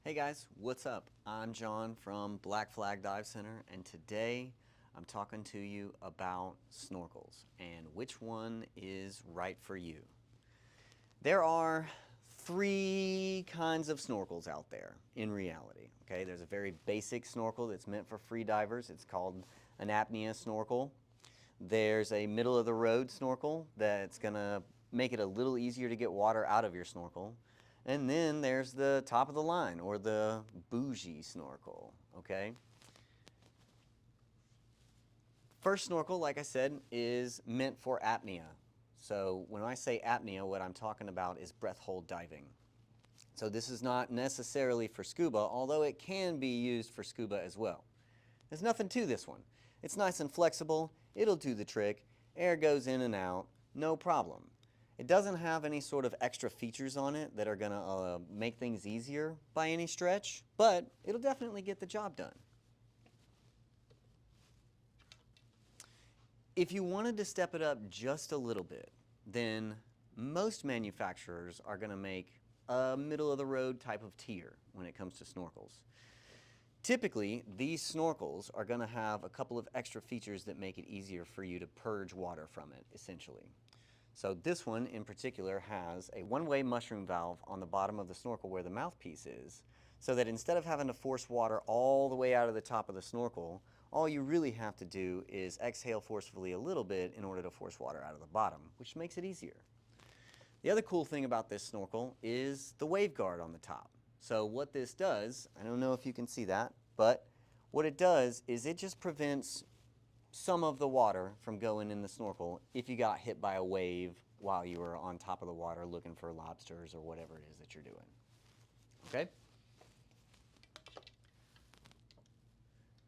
Hey guys, what's up? I'm John from Black Flag Dive Center, and today I'm talking to you about snorkels and which one is right for you. There are three kinds of snorkels out there in reality. Okay, there's a very basic snorkel that's meant for free divers. It's called an apnea snorkel. There's a middle of the road snorkel that's gonna make it a little easier to get water out of your snorkel. And then there's the top of the line, or the bougie snorkel, okay? First snorkel, like I said, is meant for apnea. So when I say apnea, what I'm talking about is breath hold diving. So this is not necessarily for scuba, although it can be used for scuba as well. There's nothing to this one. It's nice and flexible, it'll do the trick, air goes in and out, no problem. It doesn't have any sort of extra features on it that are going to make things easier by any stretch, but it'll definitely get the job done. If you wanted to step it up just a little bit, then most manufacturers are going to make a middle of the road type of tier when it comes to snorkels. Typically, these snorkels are going to have a couple of extra features that make it easier for you to purge water from it, essentially. So this one in particular has a one-way mushroom valve on the bottom of the snorkel where the mouthpiece is, so that instead of having to force water all the way out of the top of the snorkel, all you really have to do is exhale forcefully a little bit in order to force water out of the bottom, which makes it easier. The other cool thing about this snorkel is the wave guard on the top. So what this does, I don't know if you can see that, but what it does is it just prevents some of the water from going in the snorkel if you got hit by a wave while you were on top of the water looking for lobsters or whatever it is that you're doing. Okay?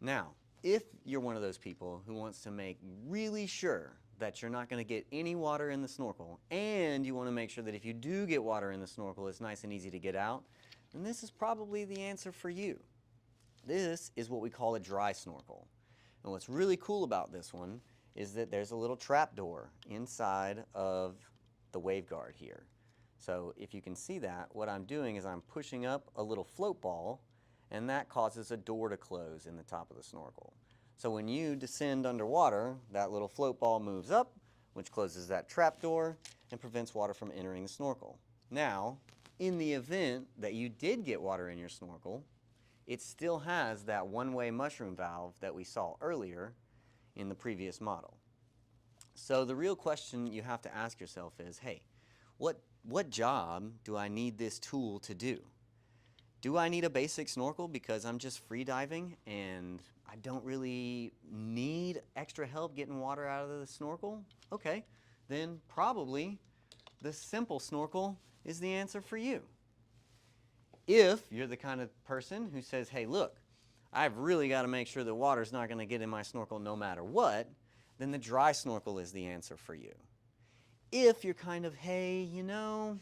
Now, if you're one of those people who wants to make really sure that you're not going to get any water in the snorkel, and you want to make sure that if you do get water in the snorkel, it's nice and easy to get out, then this is probably the answer for you. This is what we call a dry snorkel. And what's really cool about this one is that there's a little trap door inside of the waveguard here. So if you can see that, what I'm doing is I'm pushing up a little float ball, and that causes a door to close in the top of the snorkel. So when you descend underwater, that little float ball moves up, which closes that trap door and prevents water from entering the snorkel. Now, in the event that you did get water in your snorkel, it still has that one-way mushroom valve that we saw earlier in the previous model. So the real question you have to ask yourself is, hey, what job do I need this tool to do? Do I need a basic snorkel because I'm just free diving and I don't really need extra help getting water out of the snorkel? Okay, then probably the simple snorkel is the answer for you. If you're the kind of person who says, hey, look, I've really got to make sure the water's not going to get in my snorkel no matter what, then the dry snorkel is the answer for you. If you're kind of, hey, you know,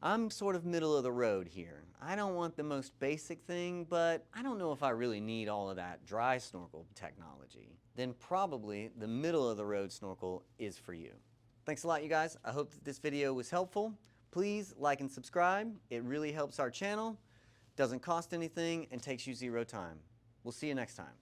I'm sort of middle of the road here. I don't want the most basic thing, but I don't know if I really need all of that dry snorkel technology, then probably the middle of the road snorkel is for you. Thanks a lot, you guys. I hope that this video was helpful. Please like and subscribe. It really helps our channel, doesn't cost anything, and takes you zero time. We'll see you next time.